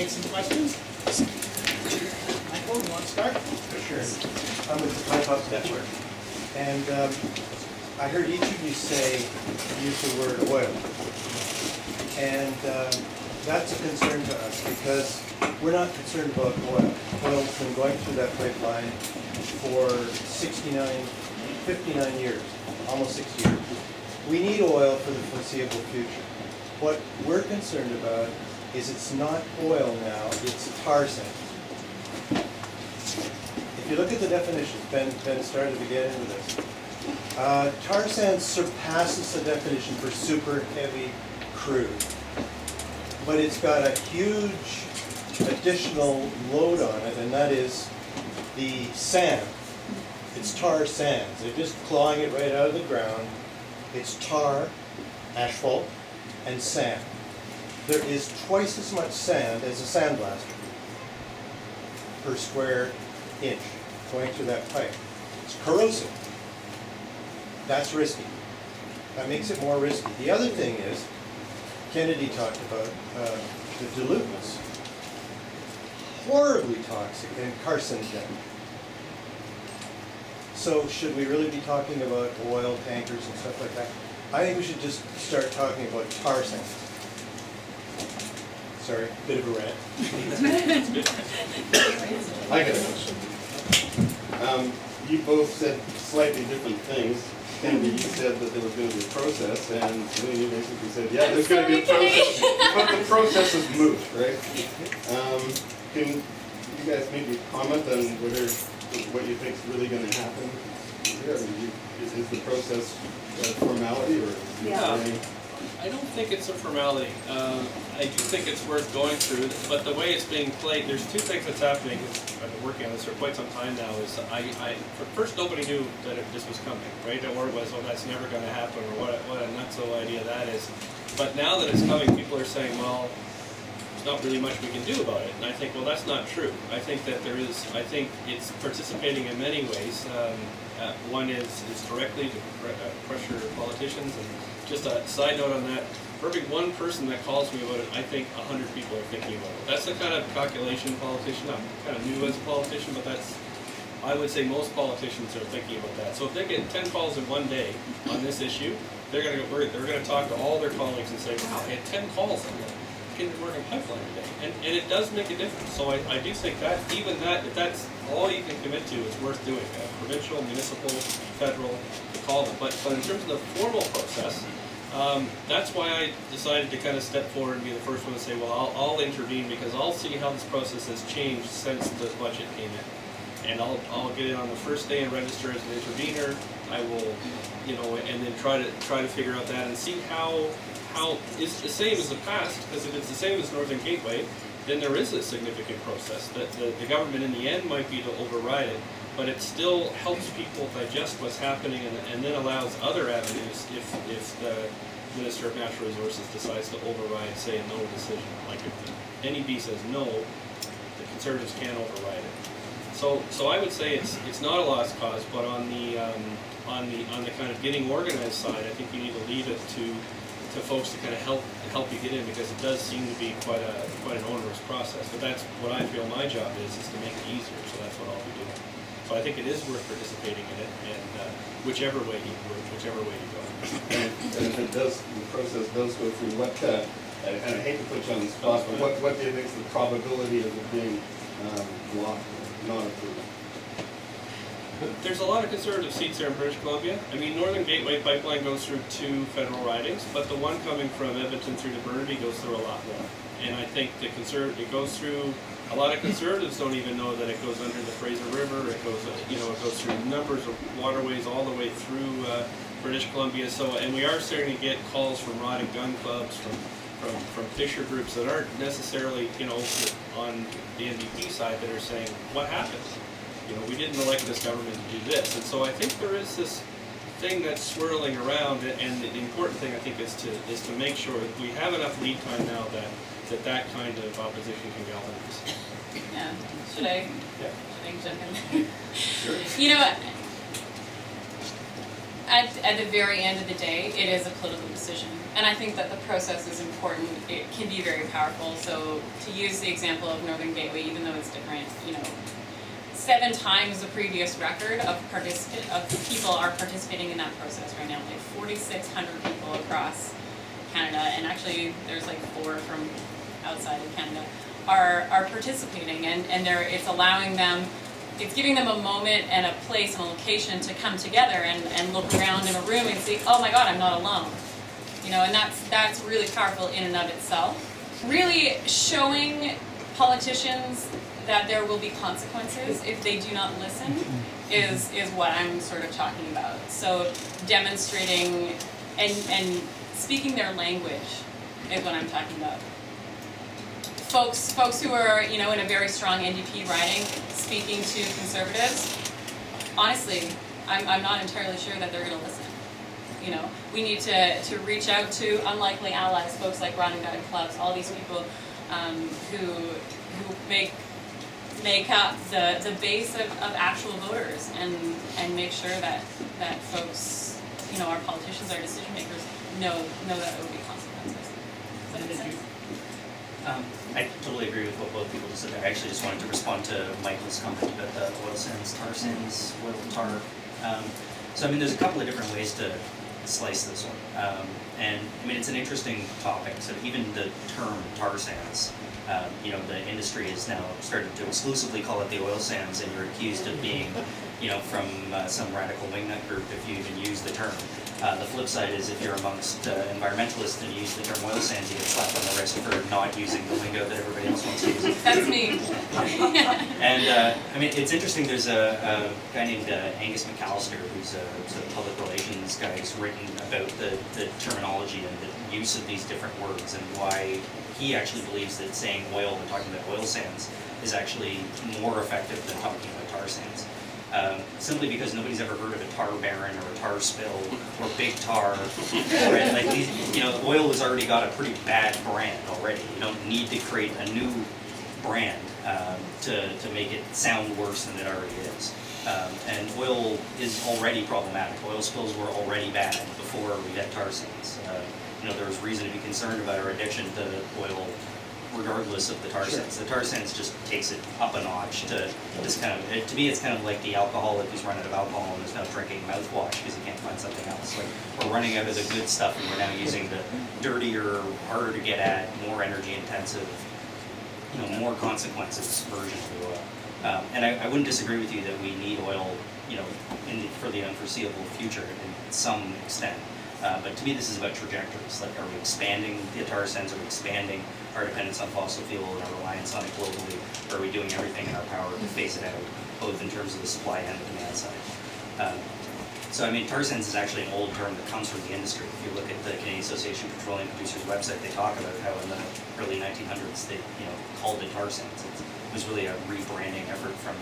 take some questions. Michael, you want to start? Sure. I'm with the Pipe Up Network. And I heard each of you use the word oil. And that's a concern to us because we're not concerned about oil. Oil's been going through that pipeline for 59 years, almost 60 years. We need oil for the foreseeable future. What we're concerned about is it's not oil now, it's tar sands. If you look at the definition, Ben started to get into this. Tar sands surpasses the definition for super heavy crude. But it's got a huge additional load on it, and that is the sand. It's tar sands. They're just clawing it right out of the ground. It's tar, asphalt, and sand. There is twice as much sand as a sandblaster per square inch going through that pipe. It's corrosive. That's risky. That makes it more risky. The other thing is, Kennedy talked about the diluents. Horribly toxic and carcinogenic. So should we really be talking about oil tankers and stuff like that? I think we should just start talking about tar sands. Sorry, bit of a rant. I got a question. You both said slightly different things. Kennedy, you said that there was going to be a process, and Celine, you basically said, yeah, there's going to be a process, but the process is moot, right? Can you guys maybe comment on what you think is really going to happen here? Is the process a formality, or is there any? I don't think it's a formality. I do think it's worth going through, but the way it's being played, there's two things that's happening. I've been working on this for quite some time now. Is first nobody knew that this was coming, right? Or it was, oh, that's never going to happen, or what a nutso idea that is. But now that it's coming, people are saying, well, there's not really much we can do about it. And I think, well, that's not true. I think that there is. I think it's participating in many ways. One is directly to pressure politicians. And just a side note on that, for every one person that calls me about it, I think 100 people are thinking about it. That's the kind of calculation politician. I'm kind of new as a politician, but I would say most politicians are thinking about that. So if they get 10 calls in one day on this issue, they're going to talk to all their colleagues and say, wow, I had 10 calls on the Kinder Morgan pipeline today. And it does make a difference. So I do think that, even that, if that's all you can commit to, is worth doing. Provincial, municipal, federal, to call them. But in terms of the formal process, that's why I decided to kind of step forward and be the first one to say, well, I'll intervene, because I'll see how this process has changed since the budget came in. And I'll get in on the first day and register as an intervener. I will, and then try to figure out that and see how it's the same as the past, because if it's the same as Northern Gateway, then there is a significant process that the government in the end might be to override it, but it still helps people digest what's happening, and then allows other avenues if the Minister of Natural Resources decides to override, say, a no decision. Like if the NEB says no, the Conservatives can't override it. So I would say it's not a lost cause, but on the kind of getting organized side, I think you need to leave it to folks to kind of help you get in, because it does seem to be quite an onerous process. But that's what I feel my job is to make it easier. So that's what I'll be doing. So I think it is worth participating in it, and whichever way you go. And if it does, the process does go through, what? And I hate to put you on the spot, but what do you think is the probability of it being blocked, not approved? There's a lot of Conservative seats here in British Columbia. I mean, Northern Gateway pipeline goes through 2 federal ridings, but the one coming from Edmonton through to Burnaby goes through a lot more. And I think it goes through. A lot of Conservatives don't even know that it goes under the Fraser River. It goes, it goes through numbers of waterways all the way through British Columbia. So, and we are starting to get calls from rod and gun clubs, from fisher groups that aren't necessarily, on the NDP side, that are saying, what happened? We didn't elect this government to do this. And so I think there is this thing that's swirling around, and the important thing, I think, is to make sure that we have enough lead time now that kind of opposition can galvanize. Yeah. Should I? Yeah. Should I jump in there? Sure. At the very end of the day, it is a political decision. And I think that the process is important. It can be very powerful. So to use the example of Northern Gateway, even though it's different, 7 times the previous record of people are participating in that process right now. Like 4,600 people across Canada, and actually there's like 4 from outside of Canada, are participating, and it's allowing them, it's giving them a moment and a place and a location to come together and look around in a room and see, oh my God, I'm not alone. And that's really powerful in and of itself. Really showing politicians that there will be consequences if they do not listen is what I'm sort of talking about. So demonstrating and speaking their language is what I'm talking about. Folks who are, in a very strong NDP riding, speaking to Conservatives, honestly, I'm not entirely sure that they're going to listen. We need to reach out to unlikely allies, folks like Riding Guide Clubs, all these people who make up the base of actual voters, and make sure that folks, our politicians, our decision makers, know that there will be consequences. Does that make sense? I totally agree with what both people just said there. I actually just wanted to respond to Michael's comment about the oil sands, tar sands, oil and tar. So there's a couple of different ways to slice this one. And it's an interesting topic. So even the term tar sands, the industry has now started to exclusively call it the oil sands, and you're accused of being, from some radical wingnut group if you even use the term. The flip side is if you're amongst environmentalists and you use the term oil sands, you get slapped on the wrist for not using the lingo that everybody else wants to use. That's me. And it's interesting. There's a guy named Angus McAllister, who's a sort of public relations guy, who's written about the terminology and the use of these different words, and why he actually believes that saying oil and talking about oil sands is actually more effective than talking about tar sands. Simply because nobody's ever heard of a tar baron or a tar spill or big tar, right? Like these, oil has already got a pretty bad brand already. You don't need to create a new brand to make it sound worse than it already is. And oil is already problematic. Oil spills were already bad before we had tar sands. There was reason to be concerned about our addiction to oil, regardless of the tar sands. The tar sands just takes it up a notch to this kind of, to me it's kind of like the alcoholic who's run out of alcohol and is now drinking mouthwash because he can't find something else. Like, we're running out of the good stuff and we're now using the dirtier, harder to get at, more energy intensive, more consequences version of oil. And I wouldn't disagree with you that we need oil, for the unforeseeable future in some extent. But to me, this is about trajectories. Like, are we expanding the tar sands? Are we expanding our dependence on fossil fuel and our reliance on it globally? Or are we doing everything in our power to phase it out, both in terms of the supply and the demand side? Tar sands is actually an old term that comes from the industry. If you look at the Canadian Association of Petroleum Producers website, they talk about how in the early 1900s they, called it tar sands. It was really a rebranding effort from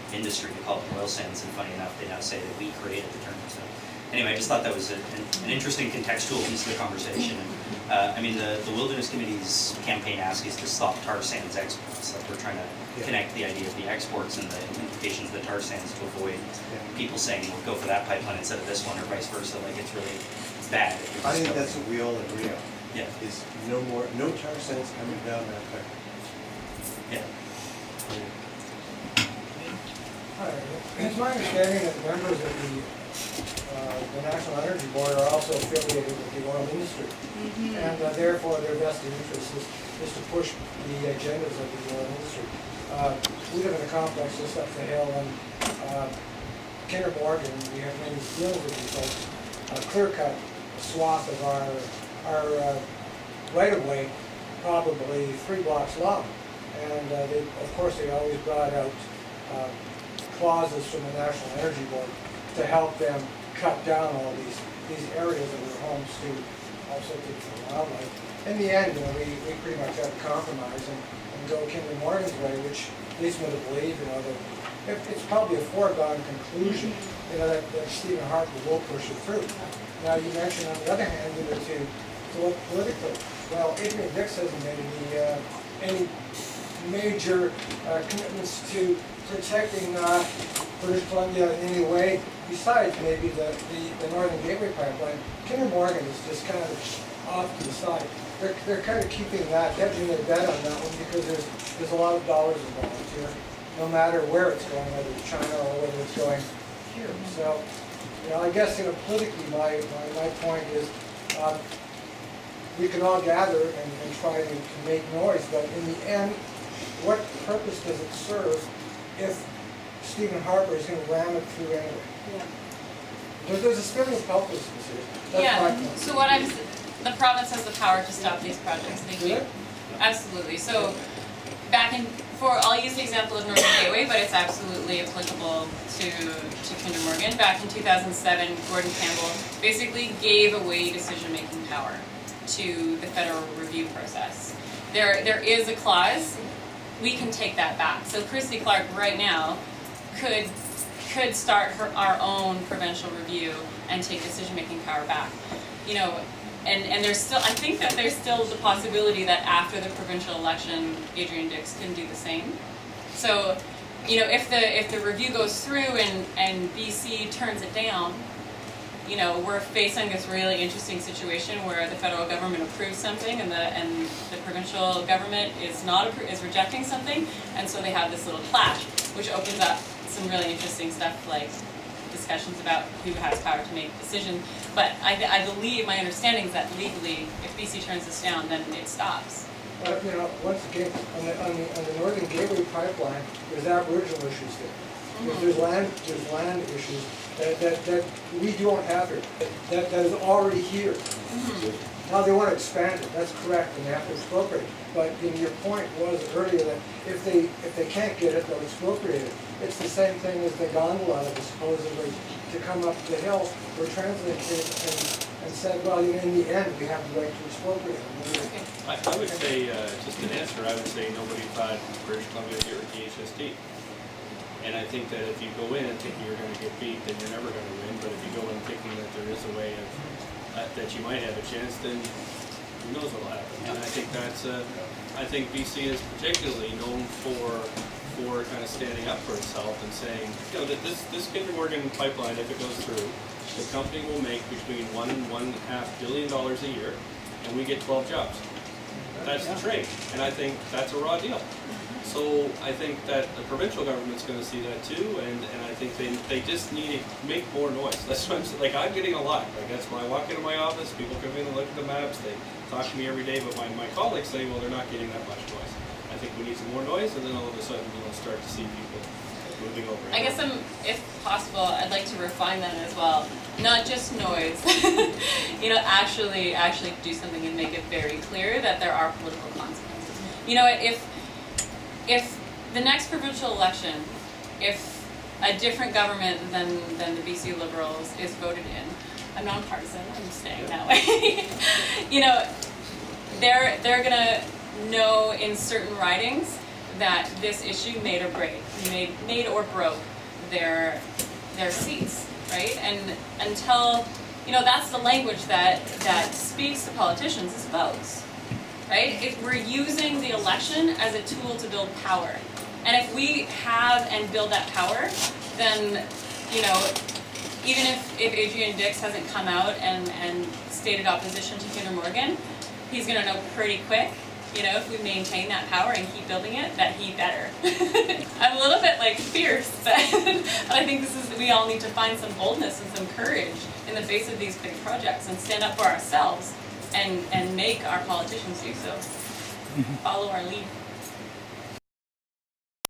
the industry to call it oil sands. And funny enough, they now say that we created the term. So anyway, I just thought that was an interesting contextual piece of the conversation. The Wilderness Committee's campaign ask is to stop tar sands exports. Like, we're trying to connect the idea of the exports and the implications of the tar sands to avoid people saying, well, go for that pipeline instead of this one, or vice versa. Like, it's really bad. I think that's what we all agree on. Yeah. Is no tar sands coming down that pipe. Yeah. Hi, it's my understanding that members of the National Energy Board are also affiliated with the oil industry. And therefore their vested interest is to push the agendas of the oil industry. We live in a complex just up the hill, and Kinder Morgan, we have many deals with these folks, clear-cut swath of our right-of-way, probably 3 blocks long. And of course they always brought out clauses from the National Energy Board to help them cut down all these areas that were homes to all sorts of wildlife. In the end, we pretty much had to compromise and go Kinder Morgan's way, which leads me to believe, that it's probably a foregone conclusion, that Stephen Harper will push it through. Now, you mentioned, on the other hand, to look politically. Well, Adrian Dix hasn't made any major commitments to protecting British Columbia in any way besides maybe the Northern Gateway pipeline. Kinder Morgan is just kind of off to the side. They're kind of keeping that, hedging their bet on that one because there's a lot of dollars involved here, no matter where it's going, whether it's China or whether it's going here. So, I guess politically my point is we can all gather and try to make noise, but in the end, what purpose does it serve if Stephen Harper is going to ram it through anyway? Yeah. There's a spirit of helplessness here. That's my point. So the province has the power to stop these projects. They do. Absolutely. So I'll use the example of Northern Gateway, but it's absolutely applicable to Kinder Morgan. Back in 2007, Gordon Campbell basically gave away decision-making power to the federal review process. There is a clause, we can take that back. So Christy Clark right now could start our own provincial review and take decision-making power back. And there's still, I think that there's still the possibility that after the provincial election, Adrian Dix can do the same. So, if the review goes through and BC turns it down, we're facing this really interesting situation where the federal government approves something and the provincial government is rejecting something, and so they have this little clash, which opens up some really interesting stuff like discussions about who has power to make decisions. But I believe, my understanding is that legally, if BC turns this down, then it stops. But once again, on the Northern Gateway pipeline, there's Aboriginal issues there. There's land issues that we don't have here. That is already here. Now they want to expand it. That's correct, and they have to expropriate. But your point was earlier that if they can't get it, they'll expropriate it. It's the same thing as the gondola that was supposedly to come up the hill. We're translating it and said, well, in the end, we have the right to expropriate it. I would say, just an answer, I would say nobody thought British Columbia would get rid of the HST. And I think that if you go in and thinking you're going to get beat, then you're never going to win. But if you go in thinking that there is a way of that you might have a chance, then who knows what will happen. And I think I think BC is particularly known for kind of standing up for itself and saying, that this Kinder Morgan pipeline, if it goes through, the company will make between $1 and $1.5 billion a year, and we get 12 jobs. That's the trade, and I think that's a raw deal. So I think that the provincial government's going to see that too, and I think they just need to make more noise. That's what I'm saying. Like, I'm getting a lot. Like, that's when I walk into my office, people come in and look at the maps, they talk to me every day, but my colleagues say, well, they're not getting that much noise. I think we need some more noise, and then all of a sudden we'll start to see people moving over. I guess if possible, I'd like to refine that as well. Not just noise, actually do something and make it very clear that there are political consequences. If the next provincial election, if a different government than the BC Liberals is voted in, I'm nonpartisan, I'm staying that way. They're gonna know in certain ridings that this issue made or broke their seats, right? And until that's the language that speaks to politicians is votes, right? If we're using the election as a tool to build power, and if we have and build that power, then even if Adrian Dix hasn't come out and stated opposition to Kinder Morgan, he's gonna know pretty quick, if we maintain that power and keep building it, that he better. I'm a little bit fierce, but I think we all need to find some boldness and some courage in the face of these big projects and stand up for ourselves and make our politicians do so. Follow our lead.